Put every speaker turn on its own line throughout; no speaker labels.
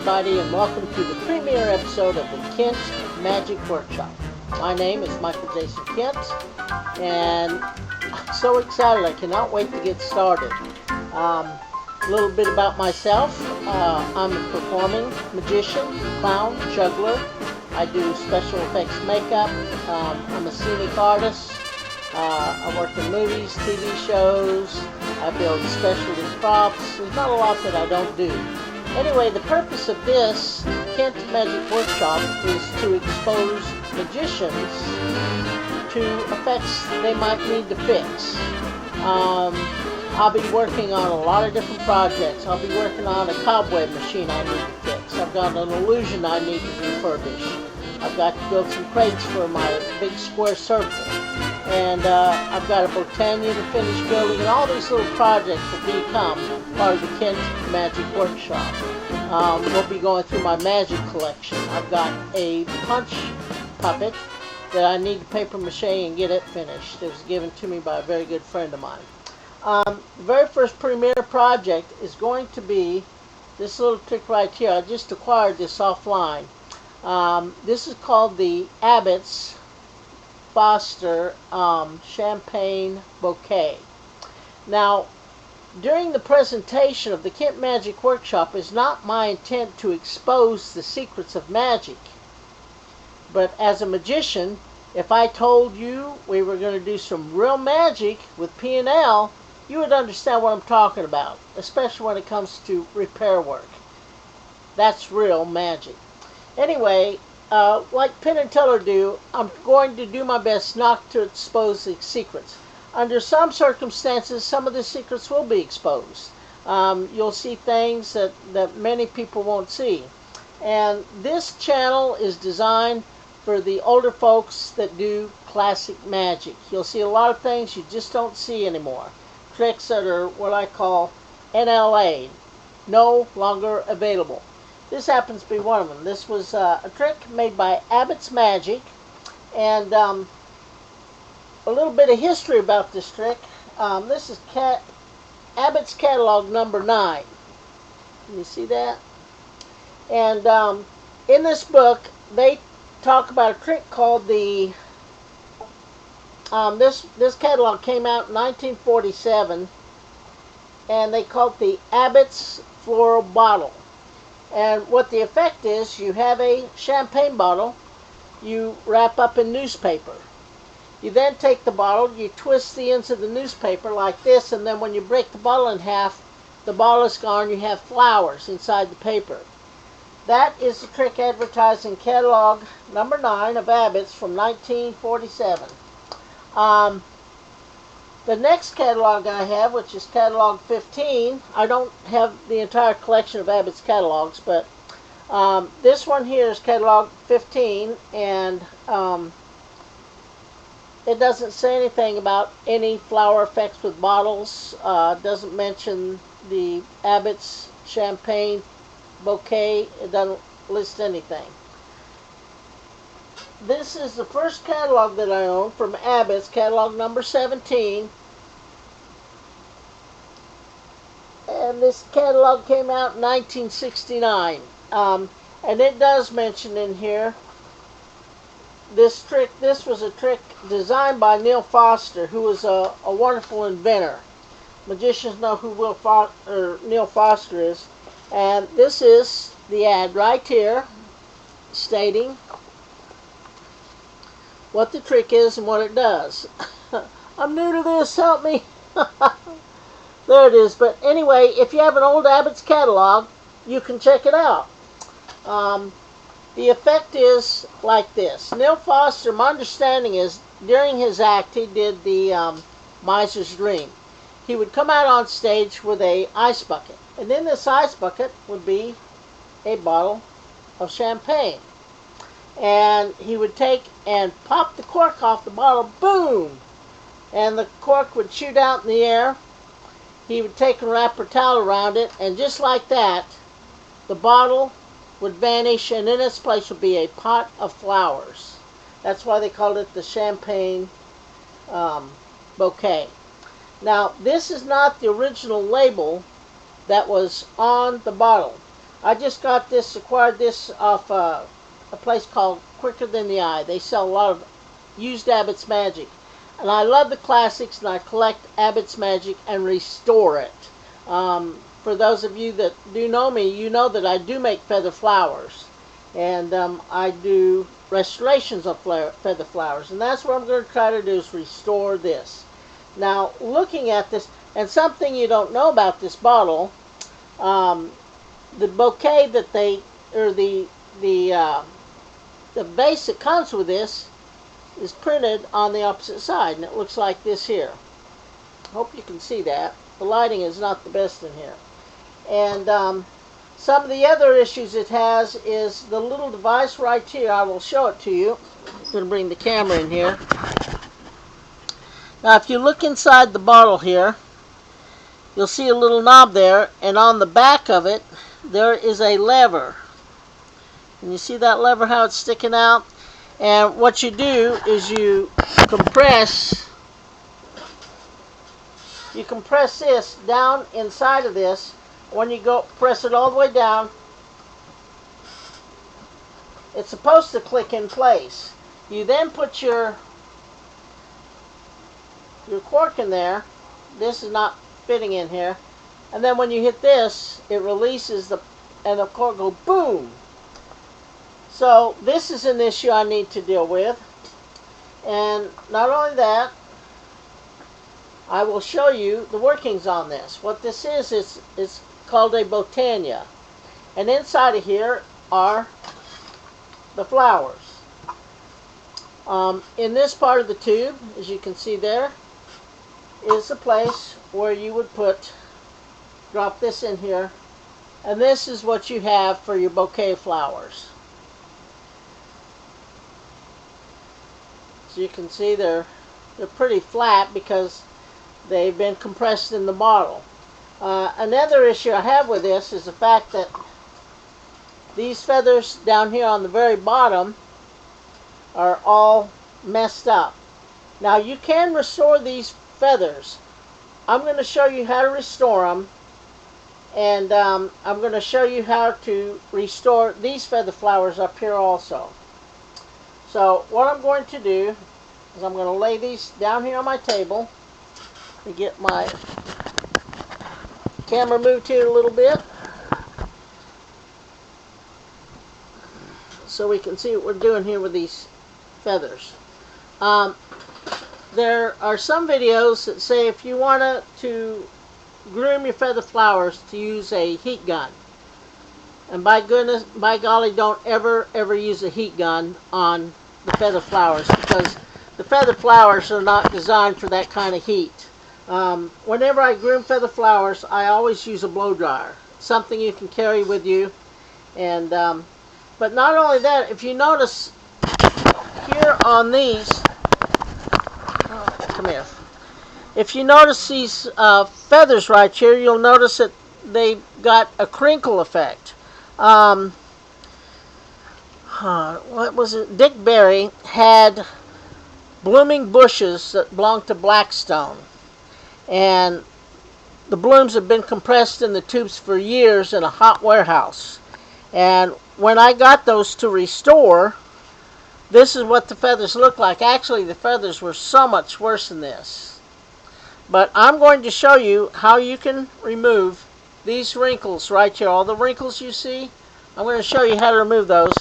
everybody, and welcome to the premiere episode of the Kent Magic Workshop. My name is Michael Jason Kent, and I'm so excited. I cannot wait to get started. A little bit about myself. I'm a performing magician, clown, juggler. I do special effects makeup. I'm a scenic artist. I work in movies, TV shows. I build specialty props. There's not a lot that I don't do. Anyway, the purpose of this Kent Magic Workshop is to expose magicians to effects they might need to fix. I'll be working on a lot of different projects. I'll be working on a cobweb machine I need to fix. I've got an illusion I need to refurbish. I've got to build some crates for my big square circle. And I've got a Bouquet to finish building, and all these little projects will become part of the Kent Magic Workshop. We'll be going through my magic collection. I've got a punch puppet that I need to paper mache and get it finished. It was given to me by a very good friend of mine. The very first premiere project is going to be this little trick right here. I just acquired this offline. This is called the Abbott's Foster Champagne Bouquet. Now, during the presentation of the Kent Magic Workshop, is not my intent to expose the secrets of magic. But as a magician, if I told you we were going to do some real magic with P&L, you would understand what I'm talking about, especially when it comes to repair work. That's real magic. Anyway, like Penn and Teller do, I'm going to do my best not to expose the secrets. Under some circumstances, some of the secrets will be exposed. You'll see things that many people won't see. And this channel is designed for the older folks that do classic magic. You'll see a lot of things you just don't see anymore. Tricks that are what I call NLA, no longer available. This happens to be one of them. This was a trick made by Abbott's Magic, and a little bit of history about this trick. This is Abbott's catalog number 9. Can you see that? And in this book, they talk about a trick called the. This catalog came out in 1947, and they called it the Abbott's Floral Bottle. And what the effect is, you have a champagne bottle, you wrap up in newspaper. You then take the bottle, you twist the ends of the newspaper like this, and then when you break the bottle in half, the bottle is gone, you have flowers inside the paper. That is the trick advertised in catalog number 9 of Abbott's from 1947. The next catalog I have, which is catalog 15, I don't have the entire collection of Abbott's catalogs, but this one here is catalog 15, and it doesn't say anything about any flower effects with bottles. Doesn't mention the Abbott's Champagne Bouquet. It doesn't list anything. This is the first catalog that I own from Abbott's, catalog number 17. And this catalog came out in 1969. And it does mention in here this trick. This was a trick designed by Neil Foster, who was a wonderful inventor. Magicians know who Neil Foster is. And this is the ad right here stating what the trick is and what it does. I'm new to this, help me. There it is. But anyway, if you have an old Abbott's catalog, you can check it out. The effect is like this. Neil Foster, my understanding is, during his act, he did the Miser's Dream. He would come out on stage with a ice bucket. And in this ice bucket would be a bottle of champagne. And he would take and pop the cork off the bottle, boom! And the cork would shoot out in the air. He would take and wrap a towel around it, and just like that, the bottle would vanish, and in its place would be a pot of flowers. That's why they called it the Champagne Bouquet. Now, this is not the original label that was on the bottle. I just acquired this off a place called Quicker Than the Eye. They sell a lot of used Abbott's Magic. And I love the classics, and I collect Abbott's Magic and restore it. For those of you that do know me, you know that I do make feather flowers. And I do restorations of feather flowers. And that's what I'm going to try to do, is restore this. Now, looking at this, and something you don't know about this bottle, the bouquet that they, or the base that comes with this is printed on the opposite side, and it looks like this here. Hope you can see that. The lighting is not the best in here. And some of the other issues it has is the little device right here. I will show it to you. I'm going to bring the camera in here. Now, if you look inside the bottle here, you'll see a little knob there, and on the back of it, there is a lever. And you see that lever, how it's sticking out? And what you do is you compress this down inside of this. When you go press it all the way down, it's supposed to click in place. You then put your cork in there. This is not fitting in here. And then when you hit this, it releases and the cork goes boom. So this is an issue I need to deal with. And not only that, I will show you the workings on this. What this is it's called a botania. And inside of here are the flowers. In this part of the tube, as you can see there, is a place where you would drop this in here, and this is what you have for your bouquet flowers. So you can see they're pretty flat because they've been compressed in the bottle. Another issue I have with this is the fact that these feathers down here on the very bottom are all messed up. Now, you can restore these feathers. I'm going to show you how to restore them, and I'm going to show you how to restore these feather flowers up here also. So what I'm going to do is I'm going to lay these down here on my table and get my camera moved here a little bit so we can see what we're doing here with these feathers. There are some videos that say if you want to groom your feather flowers, to use a heat gun. And by golly, don't ever use a heat gun on the feather flowers, because the feather flowers are not designed for that kind of heat. Whenever I groom feather flowers, I always use a blow dryer, something you can carry with you. And but not only that, if you notice here on these, come here. If you notice these feathers right here, you'll notice that they've got a crinkle effect. What was it? Dick Berry had blooming bushes that belonged to Blackstone, and the blooms have been compressed in the tubes for years in a hot warehouse. And when I got those to restore, this is what the feathers look like. Actually, the feathers were so much worse than this. But I'm going to show you how you can remove these wrinkles right here. All the wrinkles you see, I'm going to show you how to remove those.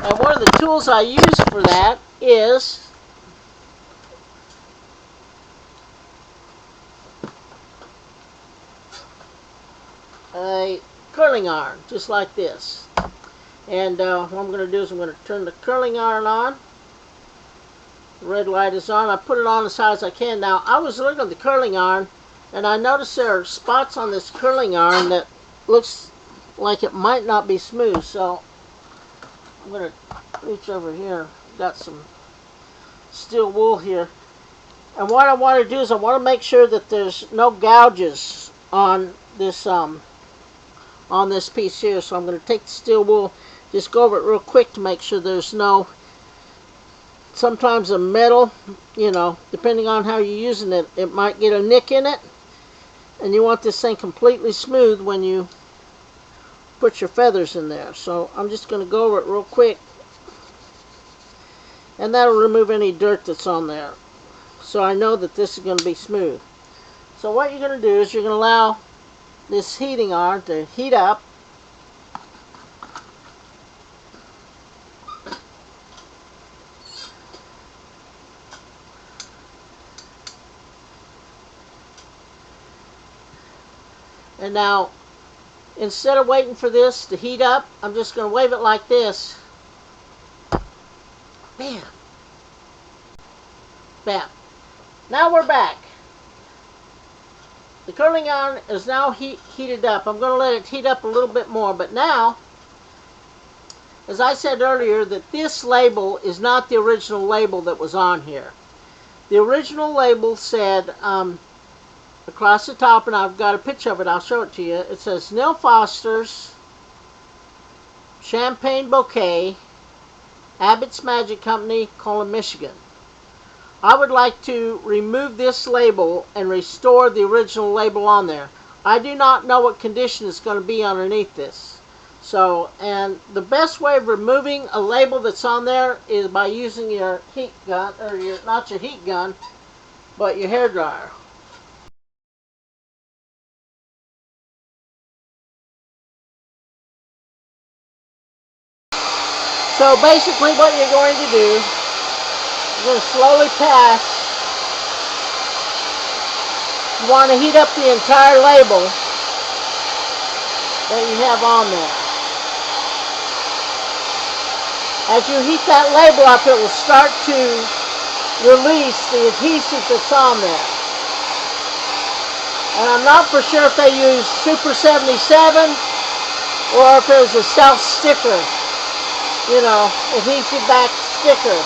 And one of the tools I use for that is a curling iron, just like this. And what I'm going to do is I'm going to turn the curling iron on. The red light is on. I put it on as high as I can. Now, I was looking at the curling iron, and I noticed there are spots on this curling iron that looks like it might not be smooth. So I'm going to reach over here. Got some steel wool here. And what I want to do is I want to make sure that there's no gouges on this piece here. So I'm going to take the steel wool, just go over it real quick to make sure there's no, sometimes a metal, you know, depending on how you're using it, it might get a nick in it. And you want this thing completely smooth when you put your feathers in there. So I'm just going to go over it real quick, and that'll remove any dirt that's on there. So I know that this is going to be smooth. So what you're going to do is you're going to allow this heating iron to heat up. And now, instead of waiting for this to heat up, I'm just going to wave it like this. Bam. Bam. Now we're back. The curling iron is now heated up. I'm going to let it heat up a little bit more. But now, as I said earlier, that this label is not the original label that was on here. The original label said, across the top, and I've got a picture of it, I'll show it to you. It says Neil Foster's Champagne Bouquet, Abbott's Magic Company, Michigan. I would like to remove this label and restore the original label on there. I do not know what condition it's going to be underneath this. So, and the best way of removing a label that's on there is by using your heat gun, or not your heat gun, but your hair dryer. So basically what you're going to do, you're going to slowly pass. You want to heat up the entire label that you have on there. As you heat that label up, it will start to release the adhesive that's on there. And I'm not for sure if they use Super 77 or if it was a self-sticker, adhesive back sticker.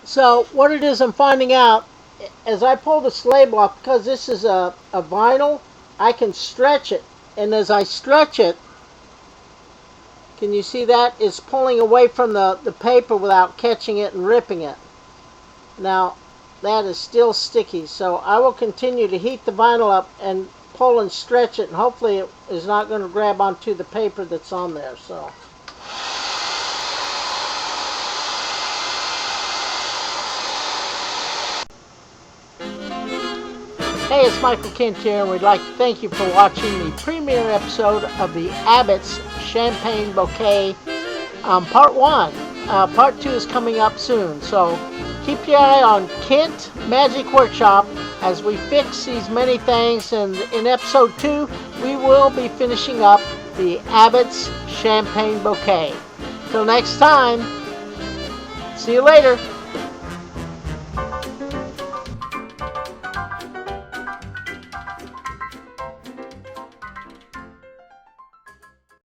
So what it is I'm finding out, as I pull this label off, because this is a vinyl, I can stretch it. And as I stretch it, can you see that? It's pulling away from the paper without catching it and ripping it. Now, that is still sticky, so I will continue to heat the vinyl up and pull and stretch it, and hopefully it is not going to grab onto the paper that's on there. So. Hey, it's Michael Kent here, and we'd like to thank you for watching the premiere episode of the Abbott's Champagne Bouquet, Part 1. Part 2 is coming up soon, so keep your eye on Kent Magic Workshop as we fix these many things, and in Episode 2, we will be finishing up the Abbott's Champagne Bouquet. Till next time, see you later.